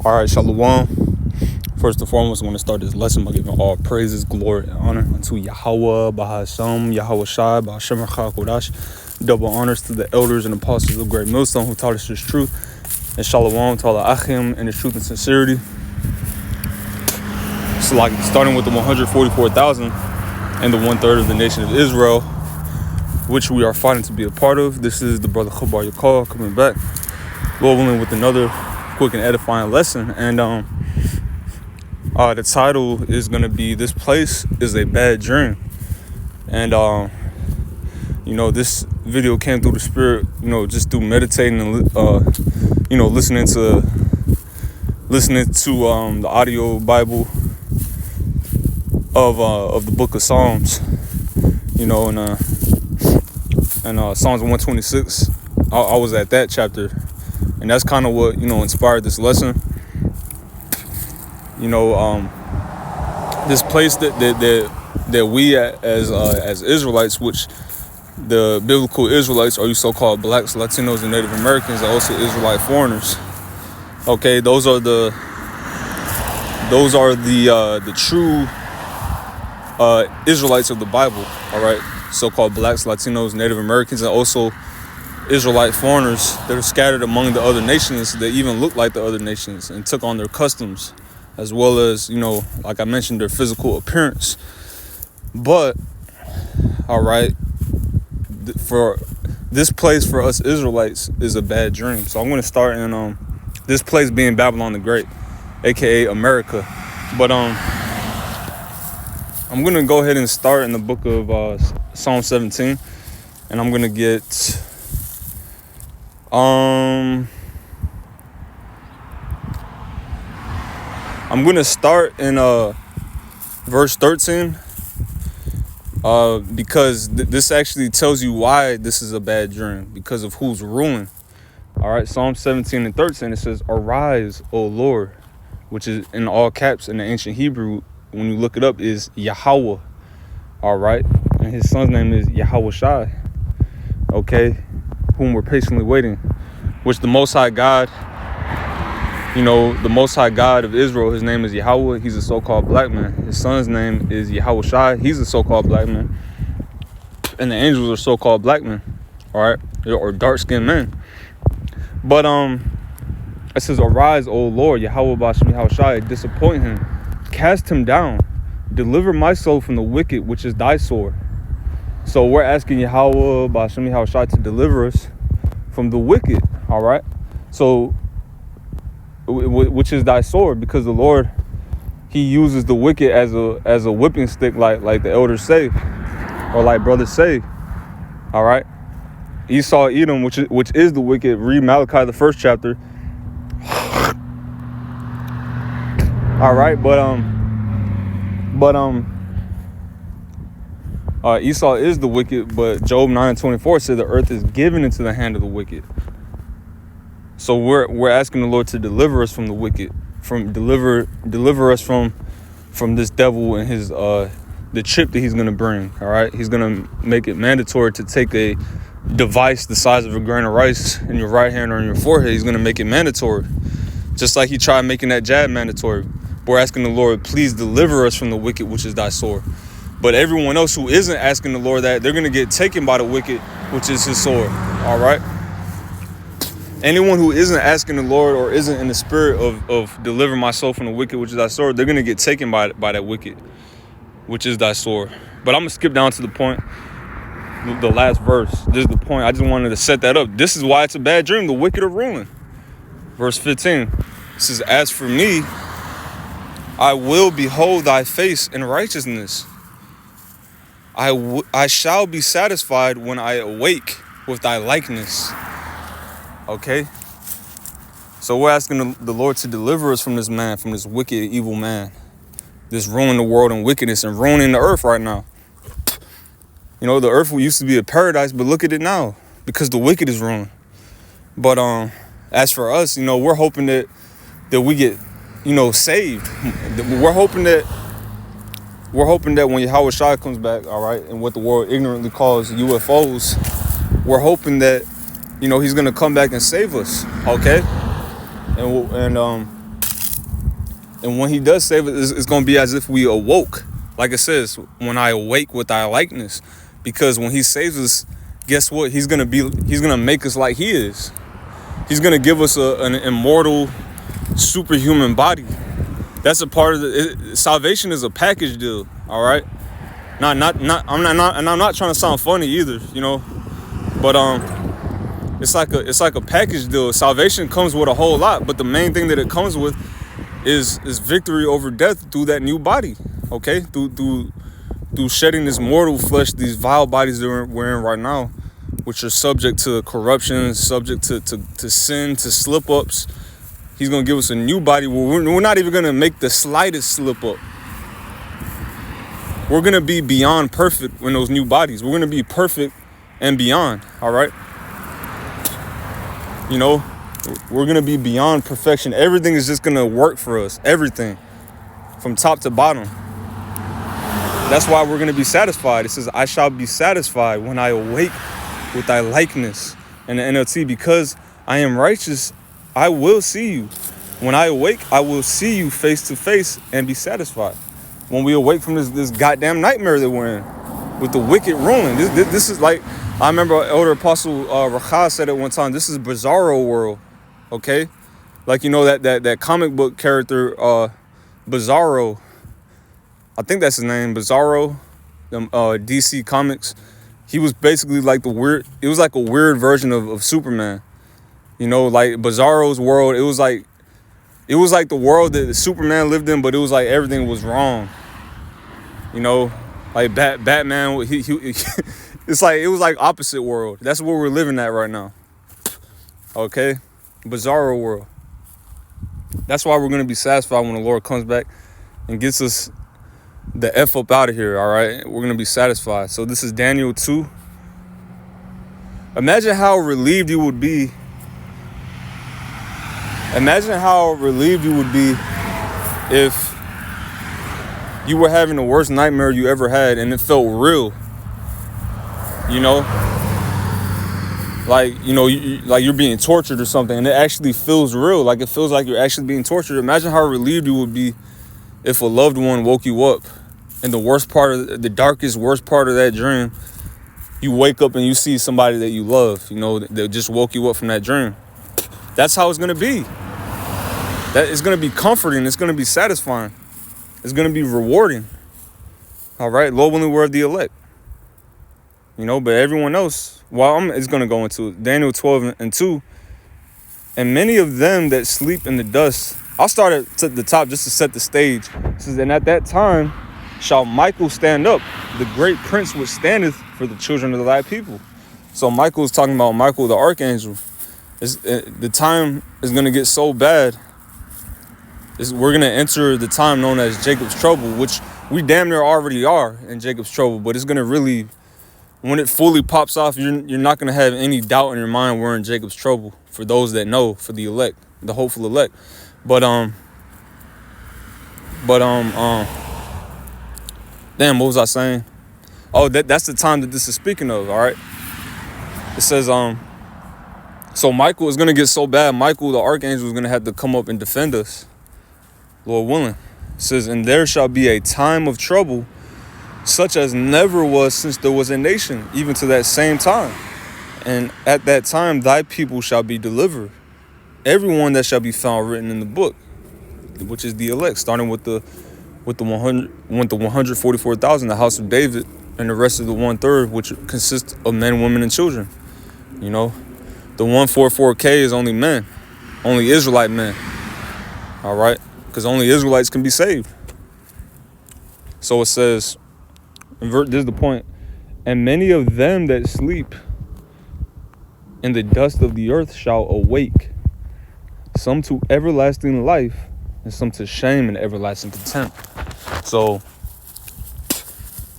All right, shalom. First and foremost, I'm going to start this lesson by giving all praises, glory, and honor unto Yahweh, Bahashem, Yahweh Shai, Bahashem Kodash. Double honors to the elders and apostles of Great Millstone who taught us this truth. And shalom to all the achim and the truth and sincerity. So like starting with the 144,000 and the 1/3 of the nation of Israel, which we are fighting to be a part of. This is the brother Chabar Yakal coming back, Lord willing, with another quick and edifying lesson. And the title is going to be "This Place is a Bad Dream." And this video came through the spirit, just through meditating and listening to the audio Bible of the book of Psalms, and Psalms 126. I was at that chapter, and that's kind of what inspired this lesson. This place that we as Israelites, which the biblical Israelites are you so-called blacks, Latinos, and Native Americans, are also Israelite foreigners. Okay, those are the true Israelites of the Bible. All right, so-called blacks, Latinos, Native Americans, and also Israelite foreigners that are scattered among the other nations that even look like the other nations and took on their customs, as well as, like I mentioned, their physical appearance. But, all right, for this place for us Israelites is a bad dream. So I'm going to start in this place being Babylon the Great, aka America. But I'm going to go ahead and start in the book of Psalm 17, and I'm going to get I'm going to start in verse 13 because this actually tells you why this is a bad dream, because of who's ruling. All right, Psalm 17 and 13, it says, "Arise, O Lord," which is in all caps in the ancient Hebrew. When you look it up, is Yahweh. All right, and his son's name is Yahweh Shai. Okay, whom we're patiently waiting, which the Most High God, the Most High God of Israel, his name is Yahweh. He's a so-called black man. His son's name is Yahweh Shai. He's a so-called black man. And the angels are so-called black men, all right, or dark-skinned men. But it says, "Arise, O Lord, Yahweh Bashem Yahweh Shai, disappoint him, cast him down, deliver my soul from the wicked, which is thy sword." So we're asking Yahweh Bashem Yahweh Shai to deliver us from the wicked, all right? So, which is thy sword, because the Lord, he uses the wicked as a whipping stick, like the elders say, or like brothers say, all right? Esau, Edom, which is the wicked. Read Malachi, the 1st chapter. All right, but Esau is the wicked, but Job 9:24 said the earth is given into the hand of the wicked. So we're asking the Lord to deliver us from the wicked, deliver us from this devil and his the chip that he's gonna bring. All right, he's gonna make it mandatory to take a device the size of a grain of rice in your right hand or in your forehead. He's gonna make it mandatory, just like he tried making that jab mandatory. We're asking the Lord, please deliver us from the wicked, which is thy sword. But everyone else who isn't asking the Lord that, they're going to get taken by the wicked, which is his sword. All right? Anyone who isn't asking the Lord or isn't in the spirit of deliver my soul from the wicked, which is thy sword, they're going to get taken by that wicked, which is thy sword. But I'm going to skip down to the point, the last verse. This is the point. I just wanted to set that up. This is why it's a bad dream. The wicked are ruling. Verse 15. It says, "As for me, I will behold thy face in righteousness. I shall be satisfied when I awake with thy likeness." Okay? So we're asking the Lord to deliver us from this man, from this wicked, evil man. This ruining the world and wickedness and ruining the earth right now. The earth used to be a paradise, but look at it now, because the wicked is ruling. But as for us, we're hoping that we get saved. We're hoping that when Yahweh Shai comes back, all right, and what the world ignorantly calls UFOs, we're hoping that, he's going to come back and save us, okay? And And when he does save us, it's going to be as if we awoke. Like it says, when I awake with thy likeness. Because when he saves us, guess what? He's going to make us like he is. He's going to give us an immortal, superhuman body. That's a part of salvation is a package deal, all right? I'm not trying to sound funny either, you know. But it's like a package deal. Salvation comes with a whole lot, but the main thing that it comes with is victory over death through that new body, okay? Through shedding this mortal flesh, these vile bodies that we're in right now, which are subject to corruption, subject to sin, to slip-ups. He's going to give us a new body where we're not even going to make the slightest slip-up. We're going to be beyond perfect in those new bodies. We're going to be perfect and beyond, all right? You know, we're going to be beyond perfection. Everything is just going to work for us. Everything. From top to bottom. That's why we're going to be satisfied. It says, I shall be satisfied when I awake with thy likeness. And the NLT, because I am righteous, I will see you. When I awake, I will see you face to face and be satisfied. When we awake from this goddamn nightmare that we're in, with the wicked ruling. This is like, I remember Elder Apostle Rachaz said it one time, this is Bizarro world, okay? Like, you know, that comic book character, Bizarro, I think that's his name, Bizarro, DC Comics. He was basically like it was like a weird version of Superman. You know, like Bizarro's world, it was like the world that Superman lived in, but it was like everything was wrong. You know, like Batman, he it's like, it was like opposite world. That's what we're living at right now. Okay? Bizarro world. That's why we're going to be satisfied when the Lord comes back and gets us the F up out of here, all right? We're going to be satisfied. So this is Daniel 2. Imagine how relieved you would be. Imagine how relieved you would be if you were having the worst nightmare you ever had and it felt real. You know? Like, you know, like you're being tortured or something and it actually feels real. Like it feels like you're actually being tortured. Imagine how relieved you would be if a loved one woke you up in the darkest, worst part of that dream. You wake up and you see somebody that you love, you know, that just woke you up from that dream. That's how it's going to be. That is going to be comforting. It's going to be satisfying. It's going to be rewarding. All right. Lo, only word of the elect. You know, but everyone else, it's going to go into Daniel 12:2. And many of them that sleep in the dust. I'll start at the top just to set the stage. It says, and at that time shall Michael stand up, the great prince which standeth for the children of thy people. So Michael is talking about Michael the archangel. The time is going to get so bad. We're going to enter the time known as Jacob's trouble, which we damn near already are in Jacob's trouble. But it's going to really, when it fully pops off, you're not going to have any doubt in your mind we're in Jacob's trouble. For those that know, for the elect, the hopeful elect. But damn, what was I saying? Oh, that's the time that this is speaking of, all right? It says, so Michael is going to get so bad, Michael, the archangel, is going to have to come up and defend us, Lord willing. It says, and there shall be a time of trouble, such as never was since there was a nation, even to that same time. And at that time, thy people shall be delivered. Everyone that shall be found written in the book, which is the elect, starting with the 144,000, the house of David, and the rest of the 1/3, which consists of men, women, and children. You know, the 144K is only men, only Israelite men. All right, because only Israelites can be saved. So it says, this is the point, and many of them that sleep in the dust of the earth shall awake, some to everlasting life, and some to shame and everlasting contempt. So,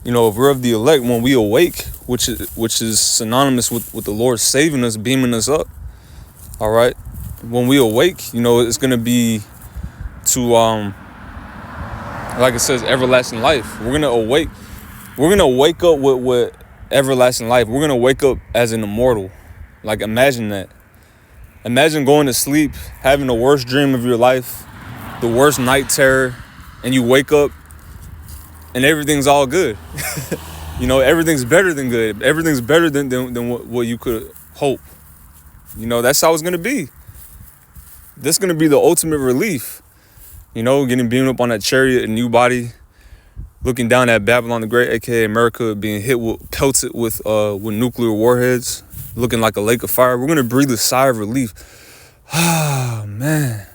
you know, if we're of the elect, when we awake, which is synonymous with the Lord saving us, beaming us up, all right? When we awake, you know, it's going to be to, like it says, everlasting life. We're going to awake. We're going to wake up with everlasting life. We're going to wake up as an immortal. Like, imagine that. Imagine going to sleep, having the worst dream of your life, the worst night terror, and you wake up and everything's all good. You know, everything's better than good. Everything's better than what you could hope. You know, that's how it's going to be. This is going to be the ultimate relief. You know, getting beamed up on that chariot, a new body, looking down at Babylon the Great, aka America, being pelted with nuclear warheads, looking like a lake of fire. We're going to breathe a sigh of relief. Ah, man.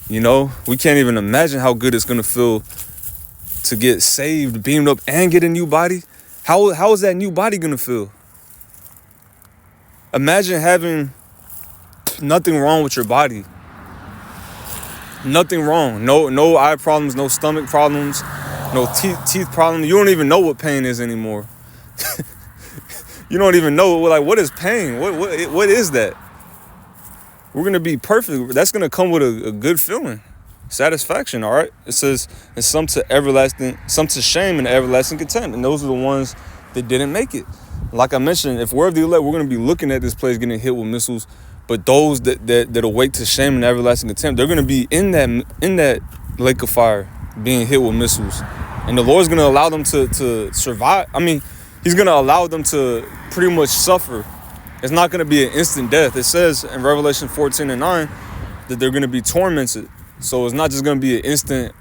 You know, we can't even imagine how good it's going to feel to get saved, beamed up, and get a new body. How is that new body going to feel? Imagine having nothing wrong with your body. Nothing wrong. No eye problems, no stomach problems, no teeth problems. You don't even know what pain is anymore. You don't even know, like, what is pain? What is that? We're going to be perfect. That's going to come with a good feeling. Satisfaction, all right? It says, and some to shame and everlasting contempt. And those are the ones that didn't make it. Like I mentioned, if we're of the elect, we're going to be looking at this place getting hit with missiles. But those that awake to shame and everlasting contempt, they're going to be in that lake of fire, being hit with missiles. And the Lord's going to allow them to survive. I mean, he's going to allow them to pretty much suffer. It's not going to be an instant death. It says in Revelation 14:9 that they're going to be tormented. So it's not just going to be an instant,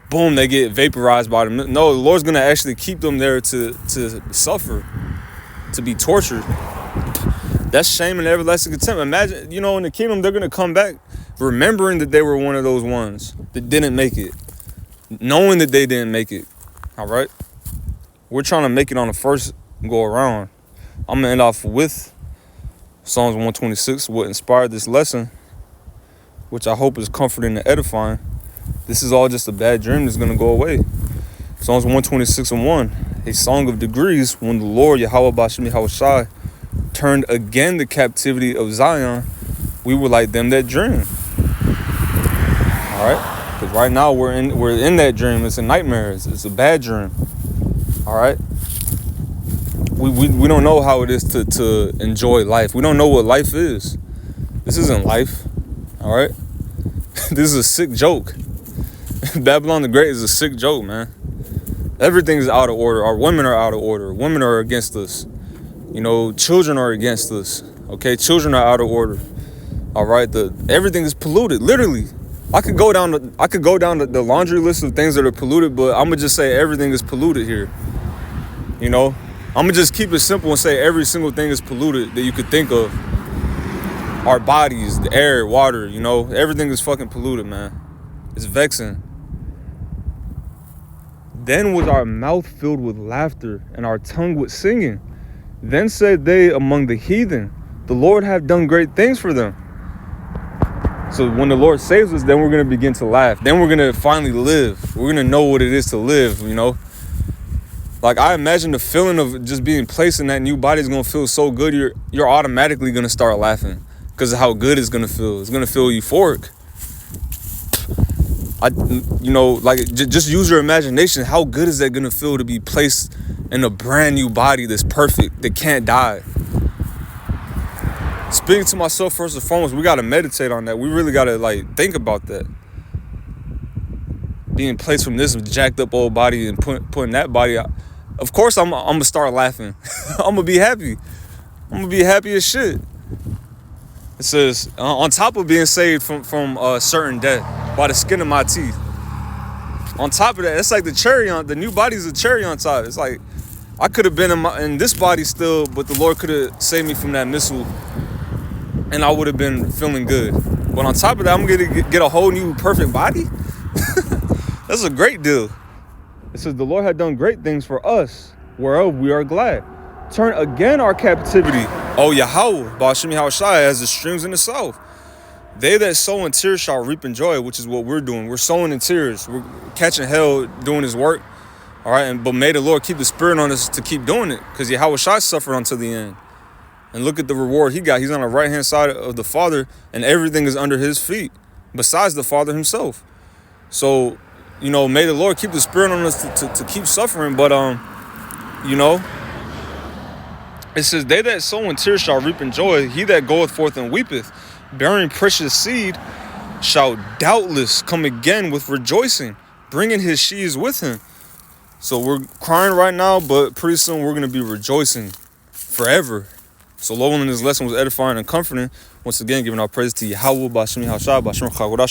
boom, they get vaporized by them. No, the Lord's going to actually keep them there to suffer, to be tortured. That's shame and everlasting contempt. Imagine, you know, in the kingdom, they're going to come back remembering that they were one of those ones that didn't make it, knowing that they didn't make it. All right? We're trying to make it on the first go around. I'm going to end off with Psalms 126, what inspired this lesson, which I hope is comforting and edifying. This is all just a bad dream that's going to go away. Psalms 126:1, a song of degrees, when the Lord, Yahweh Bashim Yahushai, turned again the captivity of Zion, we were like them that dream. All right? Because right now we're in that dream. It's a nightmare. It's a bad dream. All right? We don't know how it is to enjoy life. We don't know what life is. This isn't life. All right? This is a sick joke. Babylon the Great is a sick joke, man. Everything is out of order. Our women are out of order. Women are against us. You know, children are against us. Okay, children are out of order. All right, everything is polluted. Literally, I could go down the laundry list of things that are polluted, but I'm gonna just say everything is polluted here. You know, I'm gonna just keep it simple and say every single thing is polluted that you could think of. Our bodies, the air, water. You know, everything is fucking polluted, man. It's vexing. Then was our mouth filled with laughter and our tongue with singing. Then said they among the heathen, the Lord hath done great things for them. So when the Lord saves us, then we're going to begin to laugh. Then we're going to finally live. We're going to know what it is to live, you know. Like, I imagine the feeling of just being placed in that new body is going to feel so good. You're automatically going to start laughing because of how good it's going to feel. It's going to feel euphoric. Just use your imagination. How good is that going to feel to be placed in a brand new body that's perfect, that can't die? Speaking to myself first and foremost, we got to meditate on that. We really got to think about that. Being placed from this jacked up old body and putting that body out. Of course, I'm going to start laughing. I'm going to be happy. I'm going to be happy as shit. It says, on top of being saved from certain death by the skin of my teeth. On top of that, it's like the new body's a cherry on top. It's like, I could have been in this body still, but the Lord could have saved me from that missile, and I would have been feeling good. But on top of that, I'm going to get a whole new perfect body? That's a great deal. It says, the Lord had done great things for us, whereof we are glad. Turn again our captivity, O Yahweh, Bashim Yahushai, as the streams in the south. They that sow in tears shall reap in joy, which is what we're doing. We're sowing in tears. We're catching hell doing his work. All right, but may the Lord keep the spirit on us to keep doing it, because Yahushai suffered until the end. And look at the reward he got. He's on the right-hand side of the Father, and everything is under his feet, besides the Father himself. So, you know, may the Lord keep the spirit on us to keep suffering. But, you know, it says, they that sow in tears shall reap in joy. He that goeth forth and weepeth, bearing precious seed shall doubtless come again with rejoicing, bringing his sheaves with him. So we're crying right now, but pretty soon we're going to be rejoicing forever. So Lord, in this lesson was edifying and comforting. Once again, giving our praise to Yahweh, Bashim Hashab, Bashim Chagorah.